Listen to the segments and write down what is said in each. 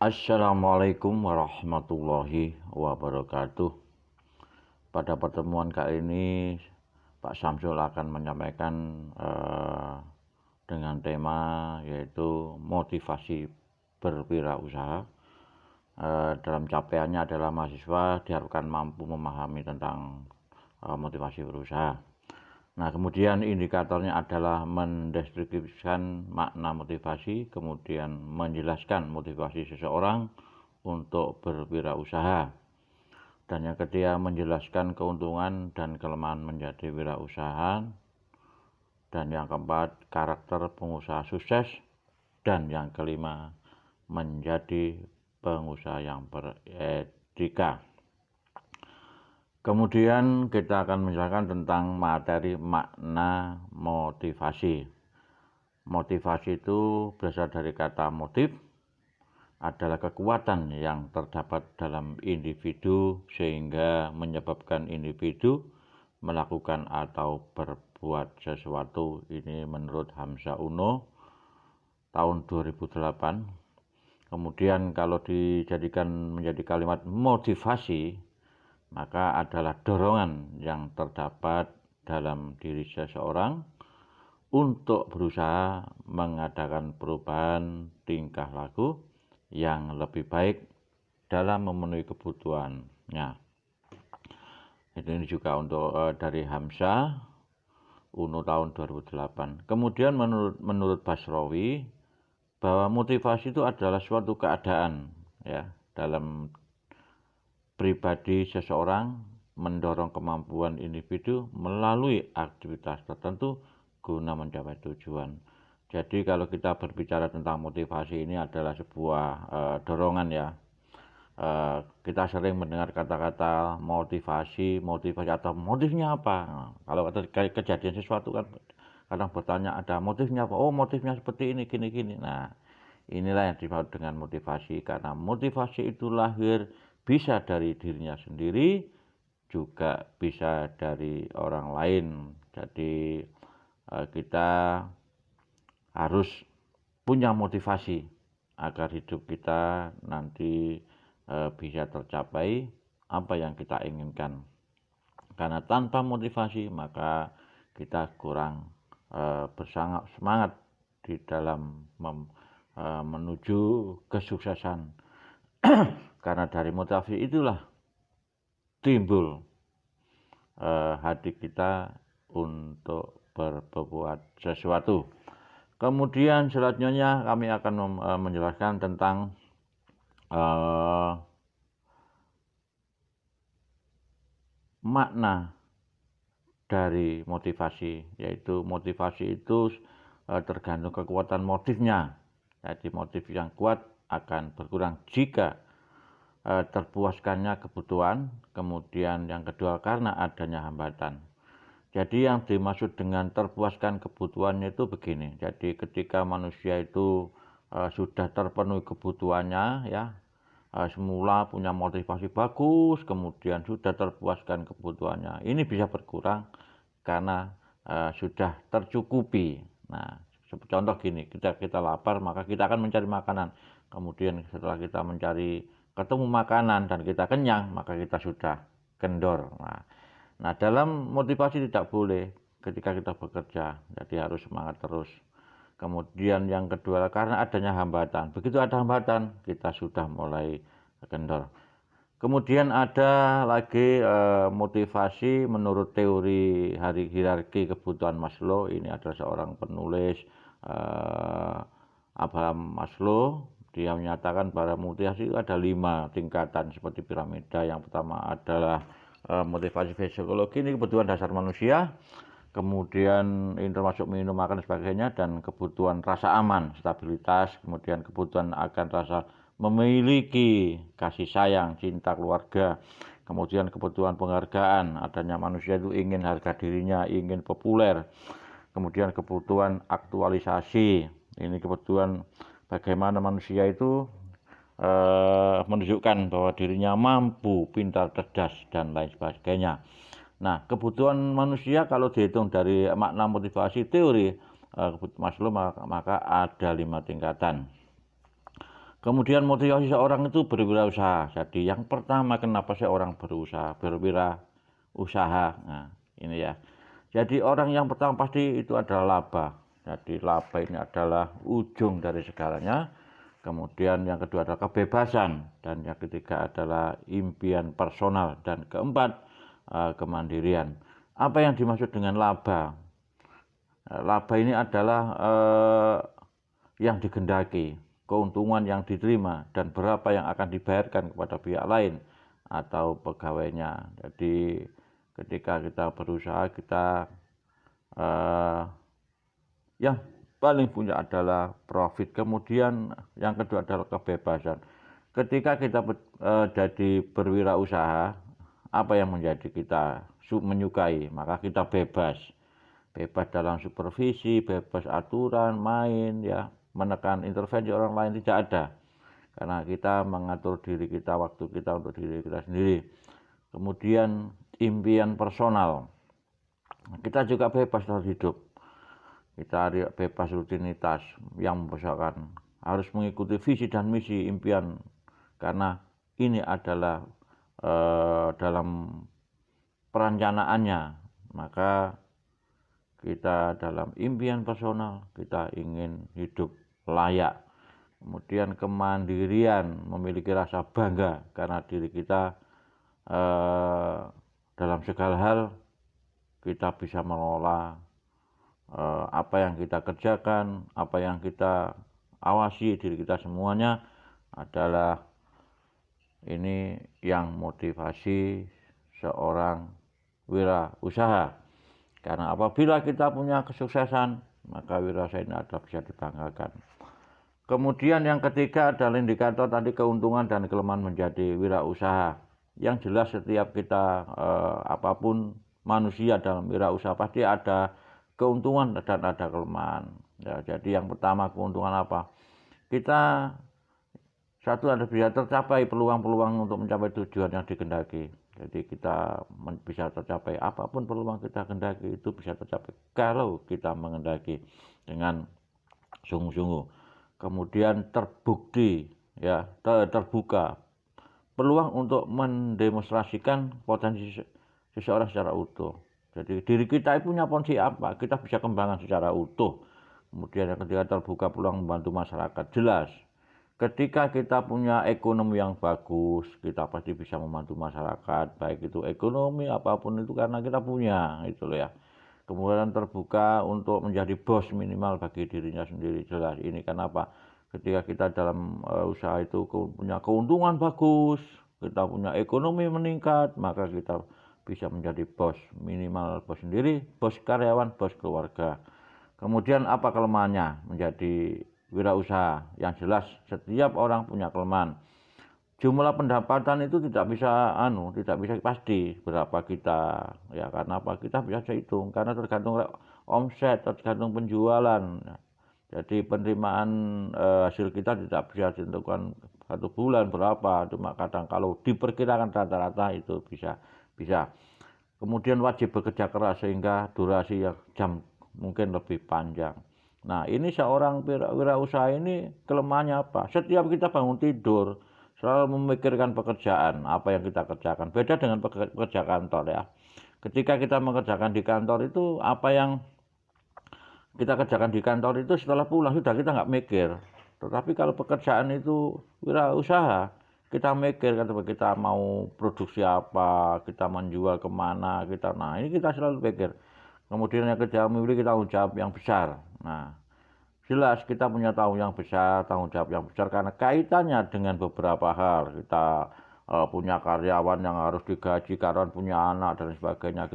Assalamualaikum warahmatullahi wabarakatuh. Pada pertemuan kali ini Pak Samsul akan menyampaikan dengan tema yaitu motivasi berwirausaha. Dalam capaiannya adalah mahasiswa diharapkan mampu memahami tentang motivasi berusaha. Nah, kemudian indikatornya adalah mendeskripsikan makna motivasi, kemudian menjelaskan motivasi seseorang untuk berwirausaha. Dan yang ketiga, menjelaskan keuntungan dan kelemahan menjadi wirausaha. Dan yang keempat, karakter pengusaha sukses. Dan yang kelima, menjadi pengusaha yang beretika. Kemudian kita akan menjelaskan tentang materi makna motivasi. Motivasi itu berasal dari kata motif, adalah kekuatan yang terdapat dalam individu sehingga menyebabkan individu melakukan atau berbuat sesuatu. Ini menurut Hamzah Uno tahun 2008. Kemudian kalau dijadikan menjadi kalimat motivasi, maka adalah dorongan yang terdapat dalam diri seseorang untuk berusaha mengadakan perubahan tingkah laku yang lebih baik dalam memenuhi kebutuhannya. Ini juga untuk dari Hamzah Uno tahun 2008. Kemudian menurut Basrawi bahwa motivasi itu adalah suatu keadaan ya dalam pribadi seseorang mendorong kemampuan individu melalui aktivitas tertentu guna mencapai tujuan. Jadi kalau kita berbicara tentang motivasi, ini adalah sebuah dorongan ya. Kita sering mendengar kata-kata motivasi atau motifnya apa. Nah, kalau kejadian sesuatu kan kadang bertanya ada motifnya apa. Oh, motifnya seperti ini, gini-gini. Nah, inilah yang disebut dengan motivasi, karena motivasi itu lahir bisa dari dirinya sendiri, juga bisa dari orang lain. Jadi kita harus punya motivasi agar hidup kita nanti bisa tercapai apa yang kita inginkan. Karena tanpa motivasi maka kita kurang bersemangat di dalam menuju kesuksesan. Karena dari motivasi itulah timbul hati kita untuk berbuat sesuatu. Kemudian selanjutnya kami akan menjelaskan tentang makna dari motivasi, yaitu motivasi itu tergantung kekuatan motifnya. Jadi motif yang kuat akan berkurang jika terpuaskannya kebutuhan. Kemudian yang kedua karena adanya hambatan. Jadi yang dimaksud dengan terpuaskan kebutuhannya itu begini. Jadi ketika manusia itu sudah terpenuhi kebutuhannya ya, semula punya motivasi bagus, kemudian sudah terpuaskan kebutuhannya, ini bisa berkurang karena sudah tercukupi. Nah, contoh gini, kita lapar maka kita akan mencari makanan. Kemudian setelah kita ketemu makanan dan kita kenyang, maka kita sudah kendor. Nah, dalam motivasi tidak boleh ketika kita bekerja, jadi harus semangat terus. Kemudian yang kedua karena adanya hambatan. Begitu ada hambatan, kita sudah mulai kendor. Kemudian ada lagi motivasi menurut teori hierarki kebutuhan Maslow. Ini adalah seorang penulis Abraham Maslow. Dia menyatakan bahwa motivasi itu ada 5 tingkatan seperti piramida. Yang pertama adalah motivasi fisiologi, ini kebutuhan dasar manusia. Kemudian ini termasuk minum, makan dan sebagainya, dan kebutuhan rasa aman, stabilitas. Kemudian kebutuhan akan rasa memiliki kasih sayang, cinta keluarga. Kemudian kebutuhan penghargaan, adanya manusia itu ingin harga dirinya, ingin populer. Kemudian kebutuhan aktualisasi, ini kebutuhan bagaimana manusia itu menunjukkan bahwa dirinya mampu, pintar, cerdas, dan lain sebagainya. Nah, kebutuhan manusia kalau dihitung dari makna motivasi teori Maslow maka ada 5 tingkatan. Kemudian motivasi seorang itu berwirausaha. Jadi yang pertama kenapa seorang berwirausaha. Nah, ini ya. Jadi orang yang pertama pasti itu adalah laba. Jadi laba ini adalah ujung dari segalanya. Kemudian yang kedua adalah kebebasan, dan yang ketiga adalah impian personal, dan keempat kemandirian. Apa yang dimaksud dengan laba? Laba ini adalah yang digendaki, keuntungan yang diterima, dan berapa yang akan dibayarkan kepada pihak lain atau pegawainya. Jadi ketika kita berusaha, kita yang paling punya adalah profit. Kemudian yang kedua adalah kebebasan. Ketika kita jadi berwirausaha, apa yang menjadi kita menyukai, maka kita bebas. Bebas dalam supervisi, bebas aturan, main, ya, menekan intervensi orang lain tidak ada. Karena kita mengatur diri kita, waktu kita untuk diri kita sendiri. Kemudian impian personal. Kita juga bebas dalam hidup. Kita bebas rutinitas yang membosankan. Harus mengikuti visi dan misi impian. Karena ini adalah dalam perencanaannya. Maka kita dalam impian personal, kita ingin hidup layak. Kemudian kemandirian, memiliki rasa bangga karena diri kita dalam segala hal kita bisa mengelola apa yang kita kerjakan, apa yang kita awasi, diri kita semuanya adalah ini yang motivasi seorang wirausaha. Karena apabila kita punya kesuksesan, maka wirausaha ini adalah bisa dibanggakan. Kemudian yang ketiga adalah indikator tadi keuntungan dan kelemahan menjadi wirausaha. Yang jelas setiap kita apapun manusia dalam wirausaha pasti ada keuntungan dan ada kelemahan. Ya, jadi yang pertama keuntungan apa? Kita satu ada bisa tercapai peluang-peluang untuk mencapai tujuan yang dikehendaki. Jadi kita bisa tercapai apapun peluang kita kehendaki itu bisa tercapai kalau kita mengendaki dengan sungguh-sungguh. Kemudian terbukti, ya, terbuka peluang untuk mendemonstrasikan potensi seseorang secara utuh. Jadi diri kita punya potensi apa, kita bisa kembangkan secara utuh. Kemudian yang ketiga terbuka peluang membantu masyarakat. Jelas ketika kita punya ekonomi yang bagus, kita pasti bisa membantu masyarakat, baik itu ekonomi apapun itu karena kita punya, itu loh ya. Kemudian terbuka untuk menjadi bos minimal bagi dirinya sendiri. Jelas ini kenapa? Ketika kita dalam usaha itu punya keuntungan bagus, kita punya ekonomi meningkat, maka kita bisa menjadi bos minimal, bos sendiri, bos karyawan, bos keluarga. Kemudian apa kelemahannya menjadi wirausaha? Yang jelas setiap orang punya kelemahan. Jumlah pendapatan itu tidak bisa pasti berapa kita, ya, karena apa? Kita bisa hitung karena tergantung omset, tergantung penjualan. Jadi penerimaan hasil kita tidak bisa ditentukan satu bulan berapa, cuma kadang kalau diperkirakan rata-rata itu bisa. Kemudian wajib bekerja keras sehingga durasi yang jam mungkin lebih panjang. Nah, ini seorang wirausaha ini kelemahannya apa? Setiap kita bangun tidur selalu memikirkan pekerjaan, apa yang kita kerjakan. Beda dengan pekerja kantor, ya. Ketika kita mengerjakan di kantor itu, apa yang kita kerjakan di kantor itu setelah pulang sudah kita nggak mikir. Tetapi kalau pekerjaan itu wirausaha, kita mikir, kita mau produksi apa, kita menjual kemana, nah ini kita selalu pikir. Kemudian yang kedua memiliki tanggung jawab yang besar. Nah, jelas kita punya tanggung jawab yang besar karena kaitannya dengan beberapa hal. Kita punya karyawan yang harus digaji, karyawan punya anak dan sebagainya.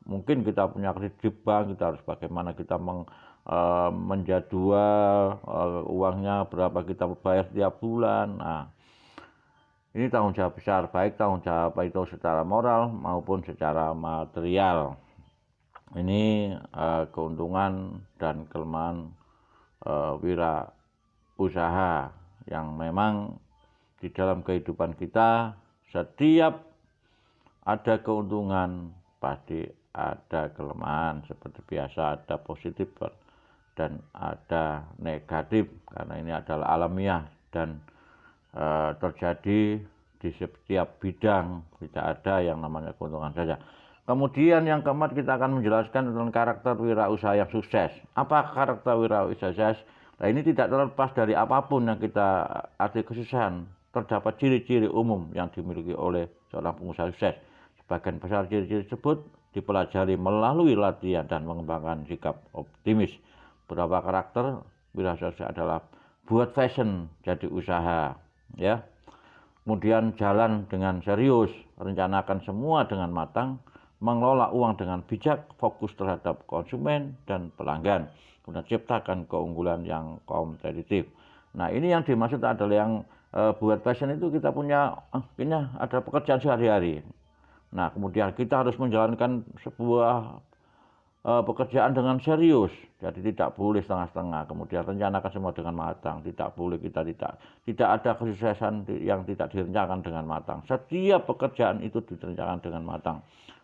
Mungkin kita punya kredit di bank, kita harus bagaimana kita menjadwal uangnya berapa kita bayar setiap bulan. Nah, ini tanggung jawab besar, baik tanggung jawab itu secara moral maupun secara material. Ini keuntungan dan kelemahan wirausaha yang memang di dalam kehidupan kita setiap ada keuntungan pasti ada kelemahan. Seperti biasa ada positif dan ada negatif karena ini adalah alamiah dan terjadi di setiap bidang, tidak ada yang namanya keuntungan saja. Kemudian yang keempat kita akan menjelaskan tentang karakter wirausaha yang sukses. Apa karakter wirausaha sukses? Nah, ini tidak terlepas dari apapun yang kita arti kesuksesan. Terdapat ciri-ciri umum yang dimiliki oleh seorang pengusaha sukses. Sebagian besar ciri-ciri tersebut dipelajari melalui latihan dan mengembangkan sikap optimis. Beberapa karakter wirausaha sukses adalah buat fashion jadi usaha, ya. Kemudian jalan dengan serius, rencanakan semua dengan matang, mengelola uang dengan bijak, fokus terhadap konsumen dan pelanggan, kemudian ciptakan keunggulan yang kompetitif. Nah, ini yang dimaksud adalah yang buat passion itu kita punya ada pekerjaan sehari-hari. Nah, kemudian kita harus menjalankan sebuah pekerjaan dengan serius, jadi tidak boleh setengah-setengah. Kemudian rencanakan semua dengan matang, tidak boleh kita tidak ada kesuksesan yang tidak direncanakan dengan matang. Setiap pekerjaan itu direncanakan dengan matang.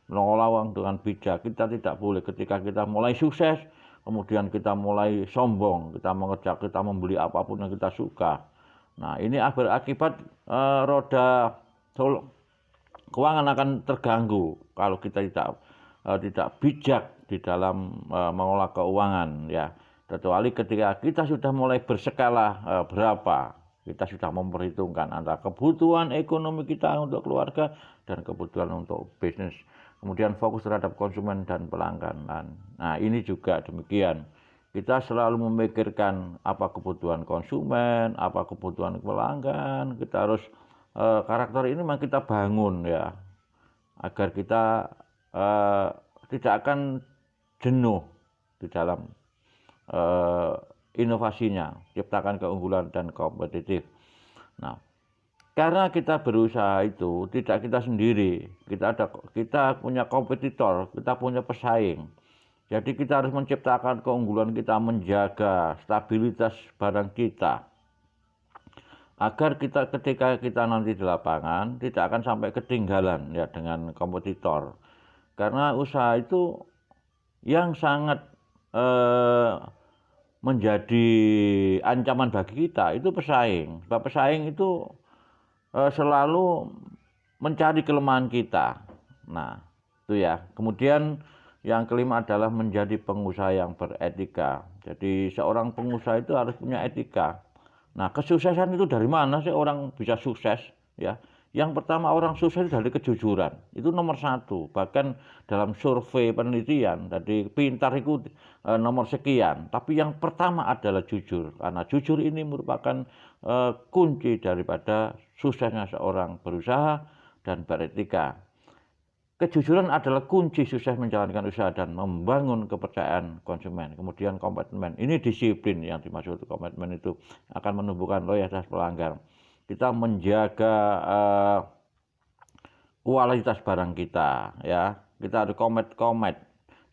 Mengelola uang dengan bijak, kita tidak boleh ketika kita mulai sukses, kemudian kita mulai sombong, kita membeli apapun yang kita suka. Nah, ini berakibat roda keuangan akan terganggu kalau kita tidak bijak di dalam mengelola keuangan, ya. Kecuali ketika kita sudah mulai berskala berapa, kita sudah memperhitungkan antara kebutuhan ekonomi kita untuk keluarga dan kebutuhan untuk bisnis. Kemudian fokus terhadap konsumen dan pelanggan. Nah, ini juga demikian. Kita selalu memikirkan apa kebutuhan konsumen, apa kebutuhan pelanggan. Kita harus karakter ini memang kita bangun, ya, agar kita tidak akan jenuh di dalam inovasinya, ciptakan keunggulan dan kompetitif. Nah, karena kita berusaha itu tidak kita sendiri, kita punya kompetitor, kita punya pesaing. Jadi kita harus menciptakan keunggulan kita, menjaga stabilitas barang kita, agar ketika kita nanti di lapangan tidak akan sampai ketinggalan, ya, dengan kompetitor. Karena usaha itu yang sangat menjadi ancaman bagi kita itu pesaing. Sebab pesaing itu selalu mencari kelemahan kita. Nah, itu ya. Kemudian yang kelima adalah menjadi pengusaha yang beretika. Jadi seorang pengusaha itu harus punya etika. Nah, kesuksesan itu dari mana sih orang bisa sukses, ya? Yang pertama, orang sukses dari kejujuran. Itu nomor satu. Bahkan dalam survei penelitian, jadi pintar itu nomor sekian. Tapi yang pertama adalah jujur. Karena jujur ini merupakan kunci daripada suksesnya seorang berusaha dan beretika. Kejujuran adalah kunci sukses menjalankan usaha dan membangun kepercayaan konsumen. Kemudian komitmen. Ini disiplin yang dimaksud komitmen itu akan menumbuhkan loyalitas pelanggan. Kita menjaga kualitas barang kita, ya. Kita harus komit.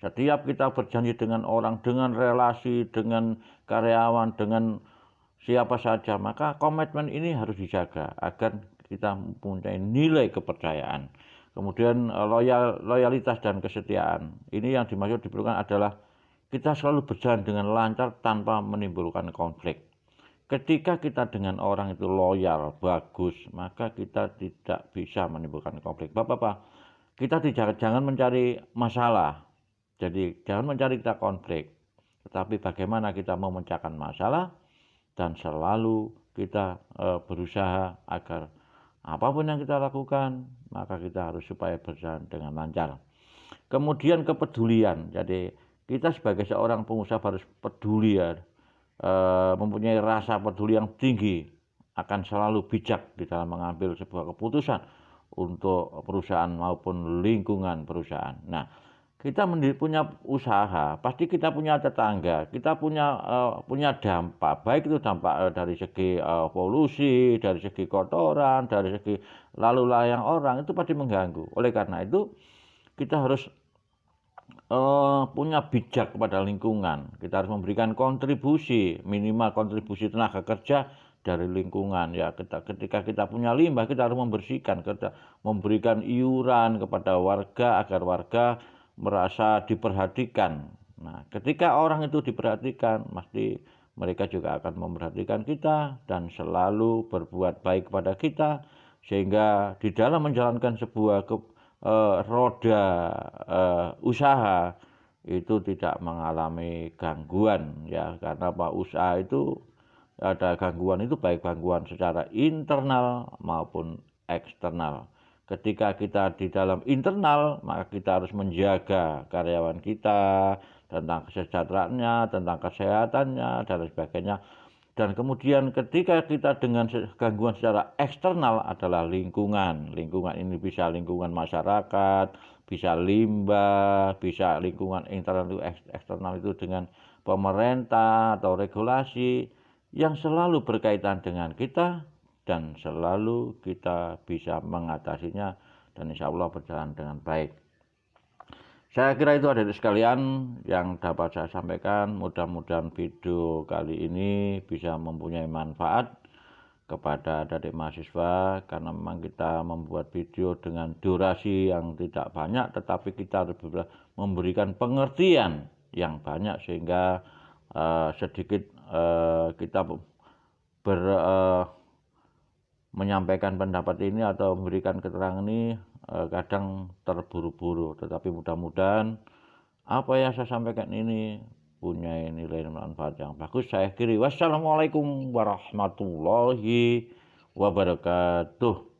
Setiap kita berjanji dengan orang, dengan relasi, dengan karyawan, dengan siapa saja, maka komitmen ini harus dijaga agar kita mempunyai nilai kepercayaan. Kemudian loyalitas dan kesetiaan. Ini yang dimaksud diperlukan adalah kita selalu berjalan dengan lancar tanpa menimbulkan konflik. Ketika kita dengan orang itu loyal, bagus, maka kita tidak bisa menimbulkan konflik. Bapak-bapak, kita jangan mencari masalah. Jadi jangan mencari kita konflik. Tetapi bagaimana kita memecahkan masalah dan selalu kita berusaha agar apapun yang kita lakukan, maka kita harus supaya berjalan dengan lancar. Kemudian kepedulian. Jadi kita sebagai seorang pengusaha harus peduli, ya. Mempunyai rasa peduli yang tinggi, akan selalu bijak di dalam mengambil sebuah keputusan untuk perusahaan maupun lingkungan perusahaan. Nah, kita punya usaha, pasti kita punya tetangga, kita punya dampak, baik itu dampak dari segi polusi, dari segi kotoran, dari segi lalu lalang orang, itu pasti mengganggu. Oleh karena itu kita harus punya bijak kepada lingkungan. Kita harus memberikan kontribusi, minimal kontribusi tenaga kerja dari lingkungan, ya. Ketika kita punya limbah, kita harus membersihkan, kita memberikan iuran kepada warga agar warga merasa diperhatikan. Nah, ketika orang itu diperhatikan, pasti mereka juga akan memperhatikan kita dan selalu berbuat baik kepada kita, sehingga di dalam menjalankan sebuah roda usaha itu tidak mengalami gangguan ya, karena usaha itu ada gangguan itu baik gangguan secara internal maupun eksternal. Ketika kita di dalam internal, maka kita harus menjaga karyawan kita tentang kesejahteraannya, tentang kesehatannya, dan sebagainya. Dan kemudian ketika kita dengan gangguan secara eksternal adalah lingkungan. Lingkungan ini bisa lingkungan masyarakat, bisa limbah, bisa lingkungan internal itu eksternal itu dengan pemerintah atau regulasi yang selalu berkaitan dengan kita, dan selalu kita bisa mengatasinya, dan insya Allah berjalan dengan baik. Saya kira itu adik sekalian yang dapat saya sampaikan. Mudah-mudahan video kali ini bisa mempunyai manfaat kepada adik mahasiswa, karena memang kita membuat video dengan durasi yang tidak banyak, tetapi kita harus memberikan pengertian yang banyak, sehingga sedikit kita menyampaikan pendapat ini atau memberikan keterangan ini kadang terburu-buru, tetapi mudah-mudahan apa yang saya sampaikan ini punya nilai manfaat yang bagus. Saya akhiri, wassalamualaikum warahmatullahi wabarakatuh.